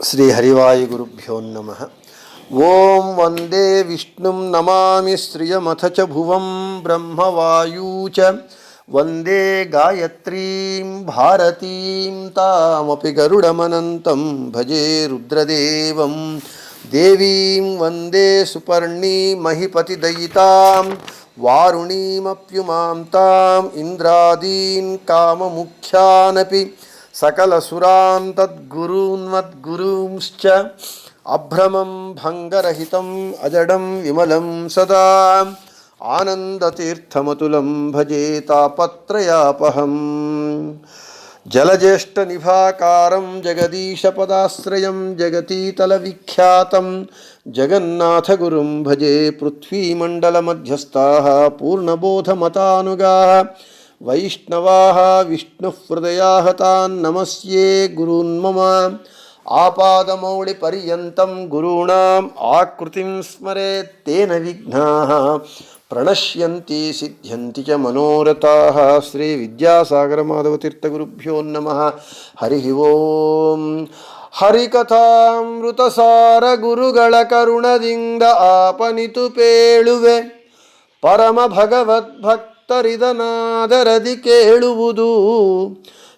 श्रीहरिवायुगुरुभ्यो नमः। ओं वंदे विष्णुं नमामि श्रियमथ च भुवं ब्रह्मवायू च वंदे गायत्रीं भारतीं तामपि गरुडमनन्तं भजे रुद्रदेवं देवीं वंदे सुपर्णी महिपतिदयितां वारुणीमप्युमां ताम् इंद्रादीन् काममुख्यानपि सकलसुरान् तद्गुरून्मद्गुरूंश्च अभ्रमं भङ्गरहितं अजडं विमलं सदा आनन्दतीर्थमतुलं भजे तापत्रयापहम् जलज्येष्ठनिभाकारं जगदीशपदाश्रयं जगतीतलविख्यातं जगन्नाथगुरुं भजे पृथ्वीमण्डलमध्यस्थाः पूर्णबोधमतानुगाः वैष्णवाः विष्णुहृदयाः तान् नमस्ये गुरून्मम आपादमौलिपर्यन्तं गुरूणाम् आकृतिं स्मरेत् तेन विघ्नाः प्रणश्यन्ति सिद्ध्यन्ति च मनोरथाः। श्री विद्यासागरमाधवतीर्थगुरुभ्यो नमः। हरिः ओं। हरिकथामृतसार गुरुಗಳ ಕರುಣದಿಂದ ಆಪನಿತು ಪೇಳುವೆ ಪರಮ ಭಗವದ್ಭಕ್ತರಿದನಾದರದಿ ಕೇಳುವುದು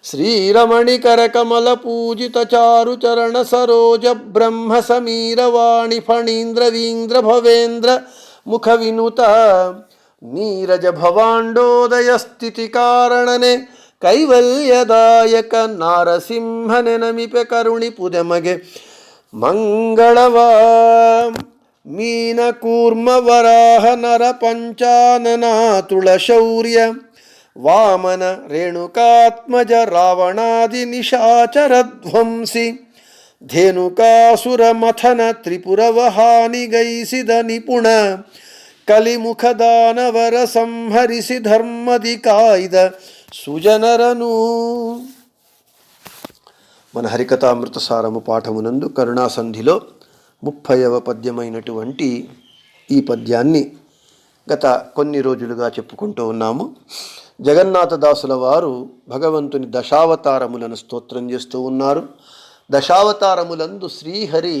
ಶ್ರೀರಮಣಿಕರ ಕಮಲ ಪೂಜಿತ ಚಾರು ಚರಣ ಸರೋಜ ಬ್ರಹ್ಮ ಸಮೀರವಾಣಿ ಫಣೀಂದ್ರ ವೀಂದ್ರ ಭವೇಂದ್ರ ಮುಖ ವಿನುತ ನೀರಜ ಭವಾಂಡೋದಯ ಸ್ಥಿತಿ ಕಾರಣನೆ ಕೈವಲ್ಯದಾಯಕ ನಾರಸಿಂಹನೆ ನಮಿಪೆ ಕರುಣಿ ಪುದೆಮಗೆ ಮಂಗಳವಾ ಮೀನ ಕೂರ್ಮ ವರಾಹ ನರ ಪಂಚಾನನ ತುಳ ಶೌರ್ಯ ವಾಮನ ರೇಣುಕಾತ್ಮಜ ರಾವಣಾದಿ ನಿಶಾಚರ ಧ್ವಂಸಿ ಧೇನುಕಾಸುರ ಮಥನ ತ್ರಿಪುರವಹಾನಿಗೈಸಿದ ನಿಪುಣ ಕಲಿಮುಖದಾನವರ ಸಂಹರಿಸಿ ಧರ್ಮದಿ ಕಾಯ್ದ సుజనరను. మన హరికథామృతసారము పాఠమునందు కరుణాసంధిలో 30వ పద్యమైనటువంటి ఈ పద్యాన్ని గత కొన్ని రోజులుగా చెప్పుకుంటూ ఉన్నాము. జగన్నాథదాసుల వారు భగవంతుని దశావతారములను స్తోత్రం చేస్తూ ఉన్నారు. దశావతారములందు శ్రీహరి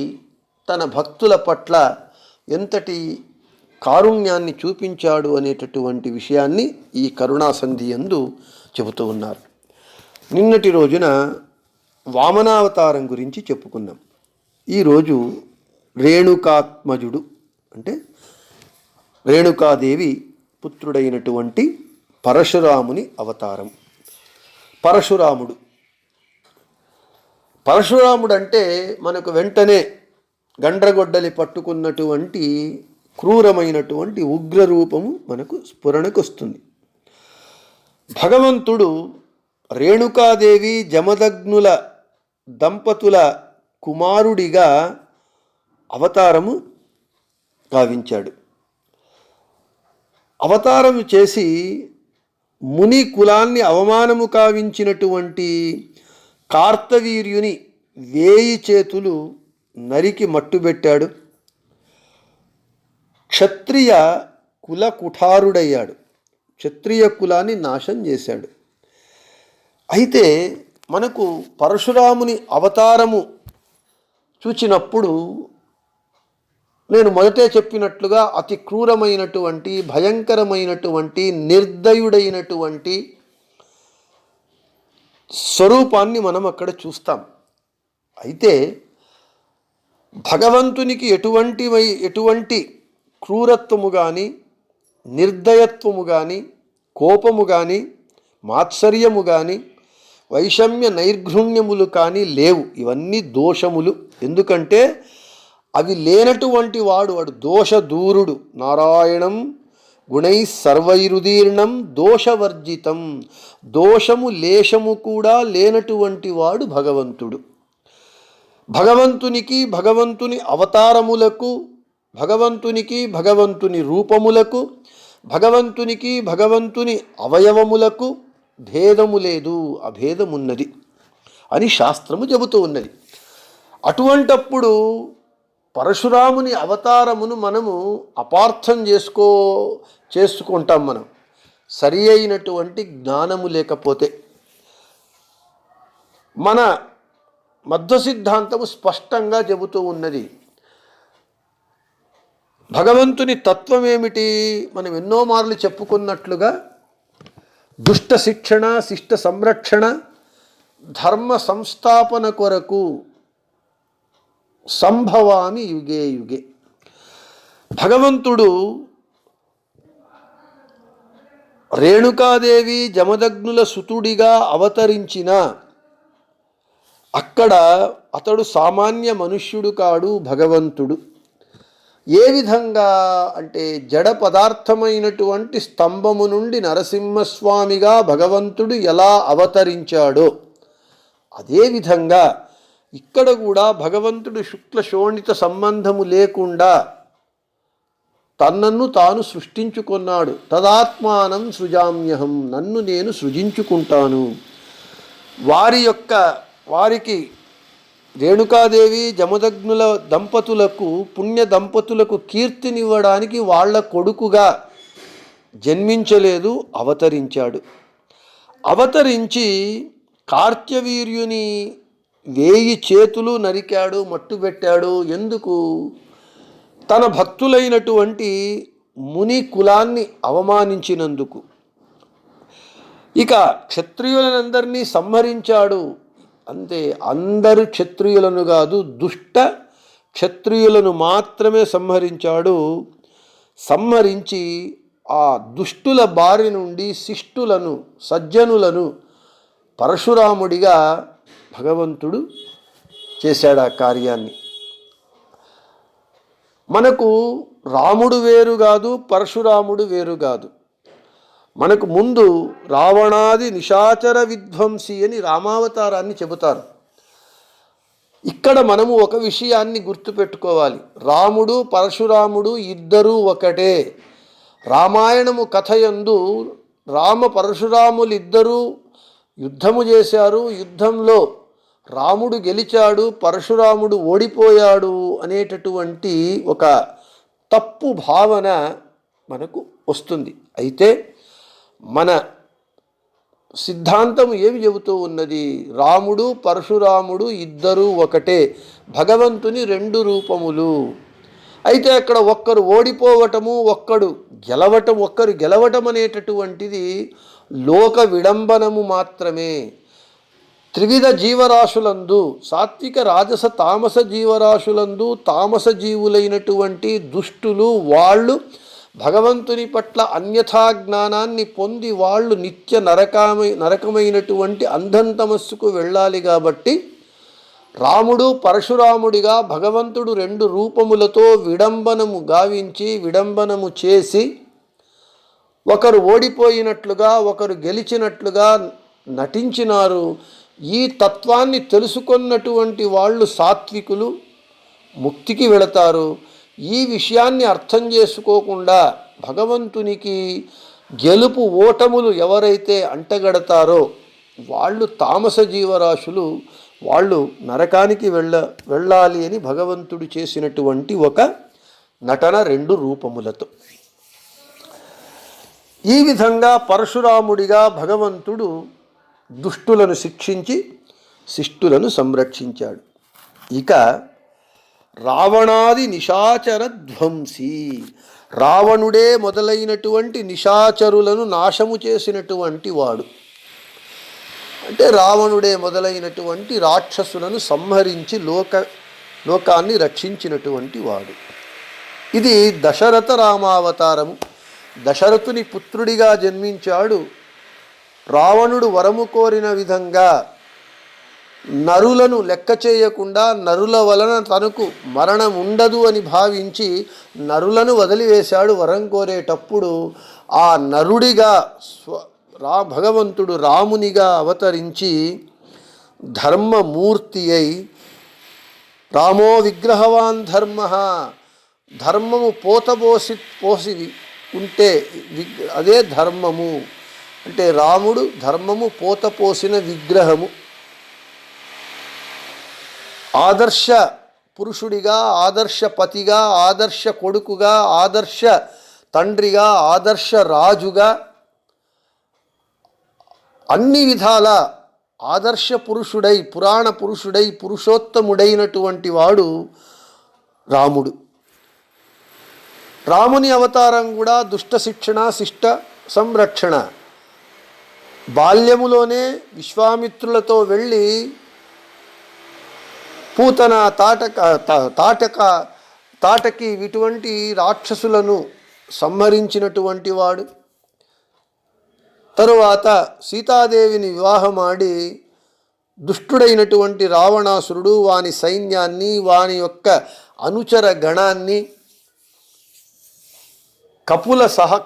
తన భక్తుల పట్ల ఎంతటి కారుణ్యాన్ని చూపించాడు అనేటటువంటి విషయాన్ని ఈ కరుణాసంధి యందు చెబుతూ ఉన్నారు. నిన్నటి రోజున వామనావతారం గురించి చెప్పుకున్నాం. ఈరోజు రేణుకాత్మజుడు అంటే రేణుకాదేవి పుత్రుడైనటువంటి పరశురాముని అవతారం. పరశురాముడు అంటే మనకు వెంటనే గండ్రగొడ్డలి పట్టుకున్నటువంటి క్రూరమైనటువంటి ఉగ్రరూపము మనకు స్ఫురణకు వస్తుంది. భగవంతుడు రేణుకాదేవి జమదగ్నుల దంపతుల కుమారుడిగా అవతారము గావించాడు. అవతారము చేసి ముని కులాన్ని అవమానము కావించినటువంటి కార్తవీర్యుని 1000 చేతులు నరికి మట్టుబెట్టాడు. క్షత్రియ కుల కుఠారుడయ్యాడు. క్షత్రియ కులాన్ని నాశనం చేశాడు. అయితే మనకు పరశురాముని అవతారము చూచినప్పుడు నేను మొదటే చెప్పినట్లుగా అతి క్రూరమైనటువంటి భయంకరమైనటువంటి నిర్దయుడైనటువంటి స్వరూపాన్ని మనం అక్కడ చూస్తాం. అయితే భగవంతునికి ఎటువంటి క్రూరత్వము కానీ నిర్దయత్వము కానీ కోపము కానీ మాత్సర్యము కానీ వైషమ్య నైర్ఘృణ్యములు కానీ లేవు. ఇవన్నీ దోషములు. ఎందుకంటే అవి లేనటువంటి వాడు దోషదూరుడు. నారాయణం గుణై సర్వైరుదీర్ణం దోషవర్జితం. దోషము లేశము కూడా లేనటువంటి వాడు భగవంతుడు. భగవంతునికి భగవంతుని అవతారములకు భగవంతునికి భగవంతుని రూపములకు భగవంతునికి భగవంతుని అవయవములకు భేదము లేదు, అభేదమున్నది అని శాస్త్రము చెబుతూ ఉన్నది. అటువంటప్పుడు పరశురాముని అవతారమును మనము అపార్థం చేసుకుంటాం. మనం సరి అయినటువంటి జ్ఞానము లేకపోతే మన మధ్వ సిద్ధాంతము స్పష్టంగా చెబుతూ ఉన్నది. భగవంతుని తత్వం ఏమిటి? మనం ఎన్నో మార్లు చెప్పుకున్నట్లుగా దుష్ట శిక్షణ, శిష్ట సంరక్షణ, ధర్మ సంస్థాపన కొరకు సంభవామి యుగే యుగే. భగవంతుడు రేణుకాదేవి జమదగ్నుల సుతుడిగా అవతరించిన అక్కడ అతడు సామాన్య మనుష్యుడు కాడు, భగవంతుడు. ఏ విధంగా అంటే జడ పదార్థమైనటువంటి స్తంభము నుండి నరసింహస్వామిగా భగవంతుడు ఎలా అవతరించాడో అదేవిధంగా ఇక్కడ కూడా భగవంతుడు శుక్ల శోణిత సంబంధము లేకుండా తనను తాను సృష్టించుకున్నాడు. తదాత్మానం సృజామ్యహం, నన్ను నేను సృజించుకుంటాను. వారికి రేణుకాదేవి జమదగ్నుల దంపతులకు, పుణ్య దంపతులకు కీర్తినివ్వడానికి వాళ్ళ కొడుకుగా జన్మించలేదు, అవతరించాడు. అవతరించి కార్త్యవీర్యుని 1000 చేతులు నరికాడు, మట్టుబెట్టాడు. ఎందుకు? తన భక్తులైనటువంటి ముని కులాన్ని అవమానించినందుకు. ఇక క్షత్రియులనందరినీ సంహరించాడు. అంతే, అందరు క్షత్రియులను కాదు, దుష్ట క్షత్రియులను మాత్రమే సంహరించాడు. సంహరించి ఆ దుష్టుల బారి నుండి శిష్టులను, సజ్జనులను పరశురాముడిగా భగవంతుడు చేశాడు ఆ కార్యాన్ని. మనకు రాముడు వేరు కాదు, పరశురాముడు వేరు కాదు. మనకు ముందు రావణాది నిశాచర విధ్వంసి అని రామావతారాన్ని చెబుతారు. ఇక్కడ మనము ఒక విషయాన్ని గుర్తుపెట్టుకోవాలి. రాముడు పరశురాముడు ఇద్దరూ ఒకటే. రామాయణము కథయందు రామ పరశురాములిద్దరూ యుద్ధము చేశారు. యుద్ధంలో రాముడు గెలిచాడు, పరశురాముడు ఓడిపోయాడు అనేటటువంటి ఒక తప్పు భావన మనకు వస్తుంది. అయితే మన సిద్ధాంతం ఏమి చెబుతూ ఉన్నది? రాముడు పరశురాముడు ఇద్దరూ ఒకటే, భగవంతుని 2 రూపములు. అయితే అక్కడ ఒక్కరు ఓడిపోవటము, ఒక్కరు గెలవటం అనేటటువంటిది లోక విడంబనము మాత్రమే. త్రివిధ జీవరాశులందు, సాత్విక రాజస తామస జీవరాశులందు తామస జీవులైనటువంటి దుష్టులు వాళ్ళు భగవంతుని పట్ల అన్యథా జ్ఞానాన్ని పొంది వాళ్ళు నిత్య నరకమైనటువంటి అంధంతమస్సుకు వెళ్ళాలి. కాబట్టి రాముడు పరశురాముడిగా భగవంతుడు 2 రూపములతో విడంబనము గావించి, విడంబనము చేసి, ఒకరు ఓడిపోయినట్లుగా ఒకరు గెలిచినట్లుగా నటించినారు. ఈ తత్వాన్ని తెలుసుకున్నటువంటి వాళ్ళు సాత్వికులు, ముక్తికి వెళతారు. ఈ విషయాన్ని అర్థం చేసుకోకుండా భగవంతునికి గెలుపు ఓటములు ఎవరైతే అంటగడతారో వాళ్ళు తామస జీవరాశులు, వాళ్ళు నరకానికి వెళ్ళాలి అని భగవంతుడు చేసినటువంటి ఒక నటన 2 రూపములతో. ఈ విధంగా పరశురాముడిగా భగవంతుడు దుష్టులను శిక్షించి శిష్టులను సంరక్షించాడు. ఇక రావణాది నిశాచర ధ్వంసి, రావణుడే మొదలైనటువంటి నిశాచరులను నాశము చేసినటువంటి వాడు. అంటే రావణుడే మొదలైనటువంటి రాక్షసులను సంహరించి లోకాన్ని రక్షించినటువంటి వాడు. ఇది దశరథ రామావతారము. దశరథుని పుత్రుడిగా జన్మించాడు. రావణుడు వరము కోరిన విధంగా నరులను లెక్క చేయకుండా, నరుల వలన తనకు మరణం ఉండదు అని భావించి నరులను వదిలివేశాడు వరం కోరేటప్పుడు. ఆ నరుడిగా భగవంతుడు రామునిగా అవతరించి ధర్మమూర్తి అయి, రామో విగ్రహవాన్ ధర్మ, ధర్మము పోసి ఉంటే అదే ధర్మము. అంటే రాముడు ధర్మము పోసిన విగ్రహము. ఆదర్శ పురుషుడిగా, ఆదర్శ పతిగా, ఆదర్శ కొడుకుగా, ఆదర్శ తండ్రిగా, ఆదర్శ రాజుగా, అన్ని విధాల ఆదర్శ పురుషుడై, పురాణ పురుషుడై, పురుషోత్తముడైనటువంటి వాడు రాముడు. రాముని అవతారం కూడా దుష్ట శిక్షణ, శిష్ట సంరక్షణ. బాల్యములోనే విశ్వామిత్రులతో వెళ్ళి పూతన, తాటకి ఇటువంటి రాక్షసులను సంహరించినటువంటి వాడు. తరువాత సీతాదేవిని వివాహమాడి దుష్టుడైనటువంటి రావణాసురుడు వాని సైన్యాన్ని, వాని యొక్క అనుచర గణాన్ని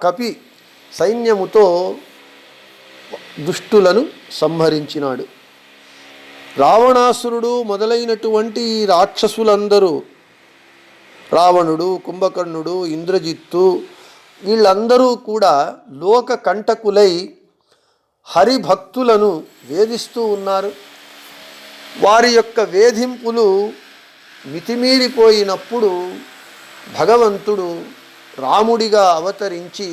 కపి సైన్యముతో దుష్టులను సంహరించినాడు. రావణాసురుడు మొదలైనటువంటి రాక్షసులందరూ, రావణుడు, కుంభకర్ణుడు, ఇంద్రజిత్తు, వీళ్ళందరూ కూడా లోక కంటకులై హరిభక్తులను వేధిస్తూ ఉన్నారు. వారి యొక్క వేధింపులు మితిమీరిపోయినప్పుడు భగవంతుడు రాముడిగా అవతరించి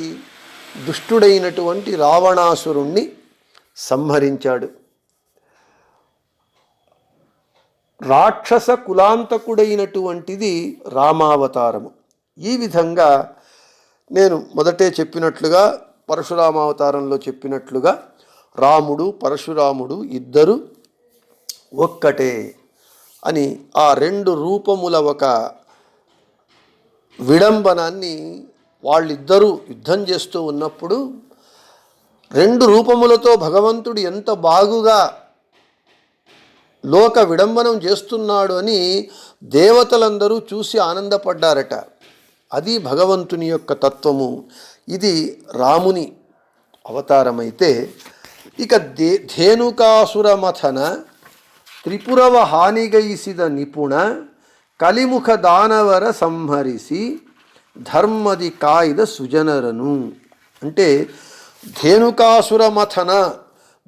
దుష్టుడైనటువంటి రావణాసురుణ్ణి సంహరించాడు. రాక్షస కులాంతకుడైనటువంటిది రామావతారము. ఈ విధంగా నేను మొదటే చెప్పినట్లుగా, పరశురామావతారంలో చెప్పినట్లుగా రాముడు పరశురాముడు ఇద్దరు ఒక్కటే అని ఆ రెండు రూపముల ఒక విడంబనాన్ని వాళ్ళిద్దరూ యుద్ధం చేస్తూ ఉన్నప్పుడు రెండు రూపములతో భగవంతుడు ఎంత బాగుగా లోక విడంబనం చేస్తున్నాడు అని దేవతలందరూ చూసి ఆనందపడ్డారట. అది భగవంతుని యొక్క తత్వము. ఇది రాముని అవతారమైతే, ఇక ధేనుకాసురమథన త్రిపురవ హానిగైసిದ నిపుణ కలిముఖ దానవర సంహరిసి ధర్మది కాయిద సుజనరను అంటే ధేనుకాసురమథన,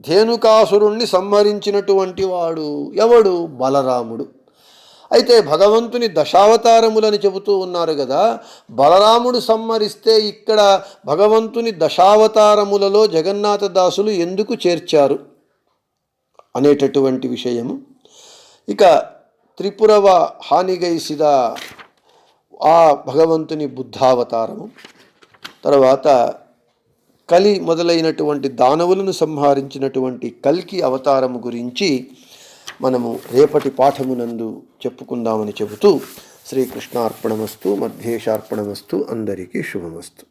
ధేనుకాసురుణ్ణి సంహరించినటువంటి వాడు ఎవడు? బలరాముడు. అయితే భగవంతుని దశావతారములని చెబుతూ ఉన్నారు కదా, బలరాముడు సంహరిస్తే ఇక్కడ భగవంతుని దశావతారములలో జగన్నాథదాసులు ఎందుకు చేర్చారు అనేటటువంటి విషయము. ఇక త్రిపురవ హానిగైసిద ఆ భగవంతుని బుద్ధావతారము, తర్వాత కలి మొదలైనటువంటి దానవులను సంహరించినటువంటి కల్కి అవతారము గురించి మనము రేపటి పాఠమునందు చెప్పుకుందామని చెబుతూ శ్రీకృష్ణార్పణమస్తు, మధ్యేశార్పణమస్తు, అందరికీ శుభమస్తు.